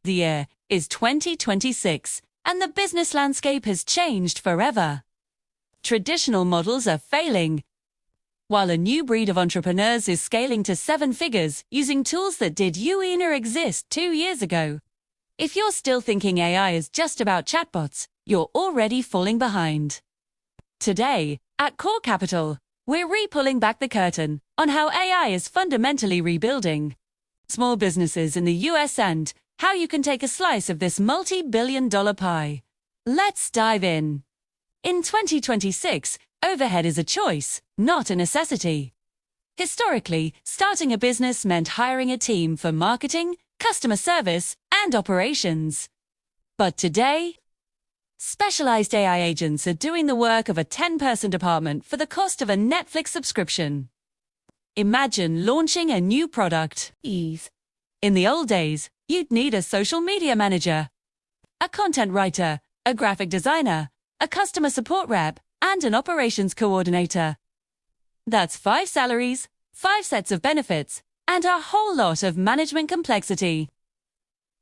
The year is 2026, and the business landscape has changed forever. Traditional models are failing, while a new breed of entrepreneurs is scaling to 7 figures using tools that did exist 2 years ago. If you're still thinking AI is just about chatbots, you're already falling behind. Today, at Core Capital, we're pulling back the curtain on how AI is fundamentally rebuilding small businesses in the US and how you can take a slice of this multi-billion-dollar pie. Let's dive in. In 2026, overhead is a choice, not a necessity. Historically, starting a business meant hiring a team for marketing, customer service, and operations. But today, specialized AI agents are doing the work of a 10-person department for the cost of a Netflix subscription. Imagine launching a new product. Ease. In the old days, you'd need a social media manager, a content writer, a graphic designer, a customer support rep, and an operations coordinator. That's 5 salaries, 5 sets of benefits, and a whole lot of management complexity.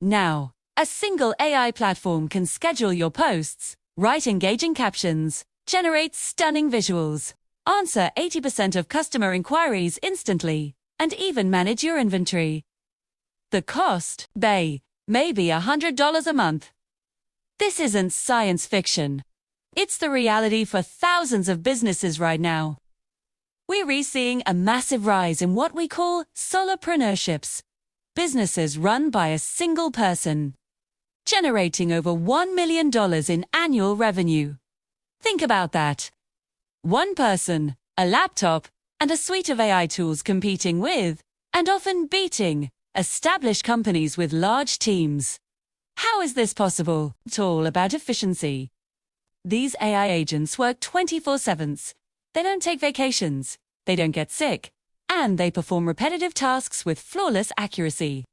Now, a single AI platform can schedule your posts, write engaging captions, generate stunning visuals, answer 80% of customer inquiries instantly, and even manage your inventory. The cost, may be $100 a month. This isn't science fiction. It's the reality for thousands of businesses right now. We're seeing a massive rise in what we call solopreneurships, businesses run by a single person, generating over $1 million in annual revenue. Think about that. One person, a laptop, and a suite of AI tools competing with, and often beating, established companies with large teams. How is this possible? It's all about efficiency. These AI agents work 24/7. They don't take vacations, they don't get sick, and they perform repetitive tasks with flawless accuracy.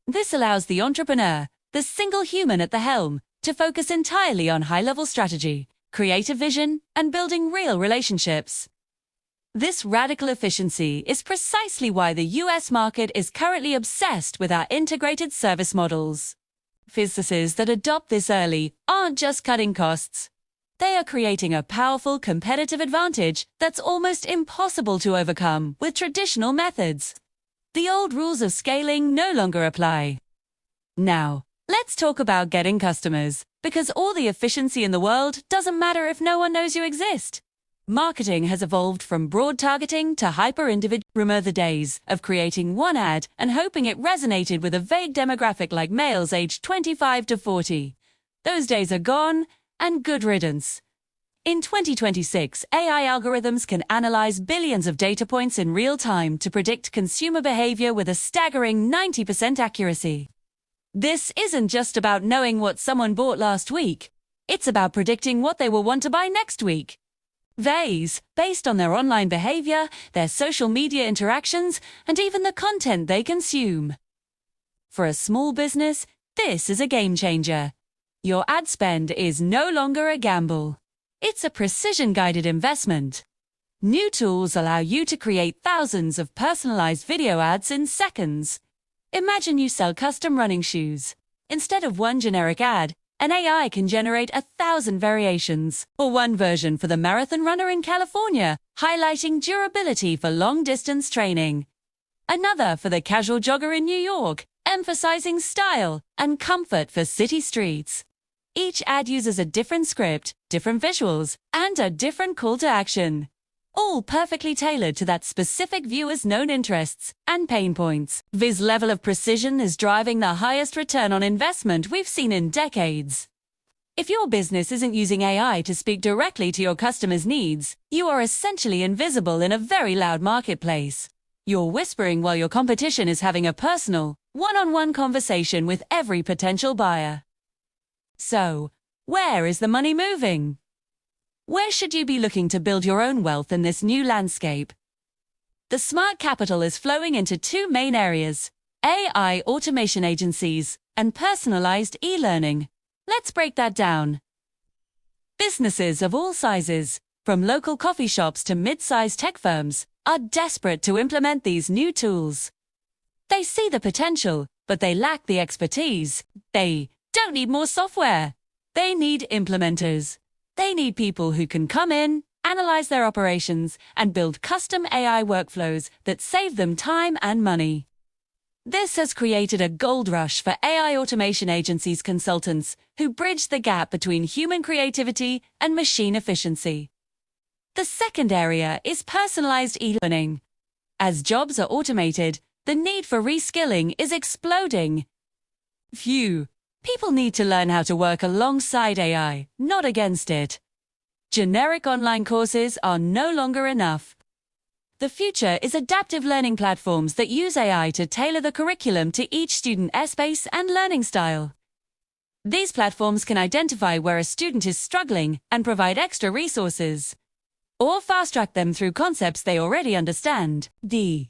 This allows the entrepreneur, the single human at the helm, to focus entirely on high-level strategy, creative vision, and building real relationships. This radical efficiency is precisely why the US market is currently obsessed with our integrated service models. Businesses that adopt this early aren't just cutting costs. They are creating a powerful competitive advantage that's almost impossible to overcome with traditional methods. The old rules of scaling no longer apply. Now, let's talk about getting customers, because all the efficiency in the world doesn't matter if no one knows you exist. Marketing has evolved from broad targeting to hyper-individual. Remember the days of creating one ad and hoping it resonated with a vague demographic like males aged 25 to 40. Those days are gone, and good riddance. In 2026, AI algorithms can analyze billions of data points in real time to predict consumer behavior with a staggering 90% accuracy. This isn't just about knowing what someone bought last week. It's about predicting what they will want to buy next week. Based on their online behavior, their social media interactions, and even the content they consume. For a small business, this is a game changer. Your ad spend is no longer a gamble. It's a precision-guided investment. New tools allow you to create thousands of personalized video ads in seconds. Imagine you sell custom running shoes. Instead of one generic ad, an AI can generate 1,000 variations, or one version for the marathon runner in California, highlighting durability for long-distance training. Another for the casual jogger in New York, emphasizing style and comfort for city streets. Each ad uses a different script, different visuals, and a different call to action, all perfectly tailored to that specific viewer's known interests and pain points. This level of precision is driving the highest return on investment we've seen in decades. If your business isn't using AI to speak directly to your customers' needs, you are essentially invisible in a very loud marketplace. You're whispering while your competition is having a personal, one-on-one conversation with every potential buyer. So, where is the money moving? Where should you be looking to build your own wealth in this new landscape? The smart capital is flowing into 2 main areas: AI automation agencies and personalized e-learning. Let's break that down. Businesses of all sizes, from local coffee shops to mid-sized tech firms, are desperate to implement these new tools. They see the potential, but they lack the expertise. They don't need more software. They need implementers. They need people who can come in, analyze their operations, and build custom AI workflows that save them time and money. This has created a gold rush for AI automation agencies consultants who bridge the gap between human creativity and machine efficiency. The second area is personalized e-learning. As jobs are automated, the need for reskilling is exploding. People need to learn how to work alongside AI, not against it. Generic online courses are no longer enough. The future is adaptive learning platforms that use AI to tailor the curriculum to each student's pace and learning style. These platforms can identify where a student is struggling and provide extra resources, or fast-track them through concepts they already understand. The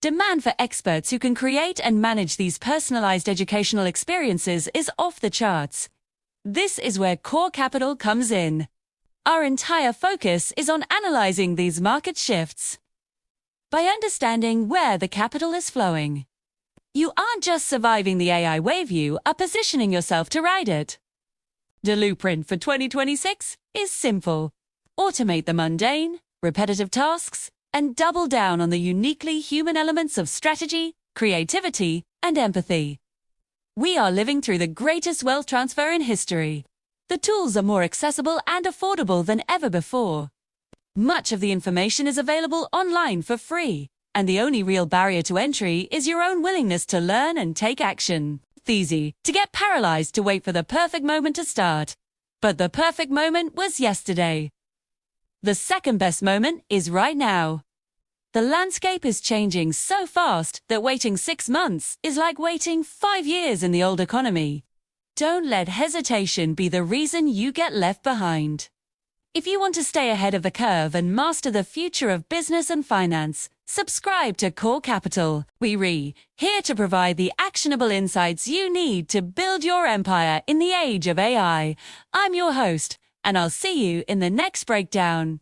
demand for experts who can create and manage these personalized educational experiences is off the charts. This is where Core Capital comes in. Our entire focus is on analyzing these market shifts. By understanding where the capital is flowing, you aren't just surviving the AI wave, you are positioning yourself to ride it. The blueprint for 2026 is simple. Automate the mundane, repetitive tasks, and double down on the uniquely human elements of strategy, creativity, and empathy. We are living through the greatest wealth transfer in history. The tools are more accessible and affordable than ever before. Much of the information is available online for free, and the only real barrier to entry is your own willingness to learn and take action. It's easy to get paralyzed to wait for the perfect moment to start. But the perfect moment was yesterday. The second best moment is right now. The landscape is changing so fast that waiting 6 months is like waiting 5 years in the old economy. Don't let hesitation be the reason you get left behind. If you want to stay ahead of the curve and master the future of business and finance, subscribe to Core Capital. We're here to provide the actionable insights you need to build your empire in the age of AI. I'm your host, and I'll see you in the next breakdown.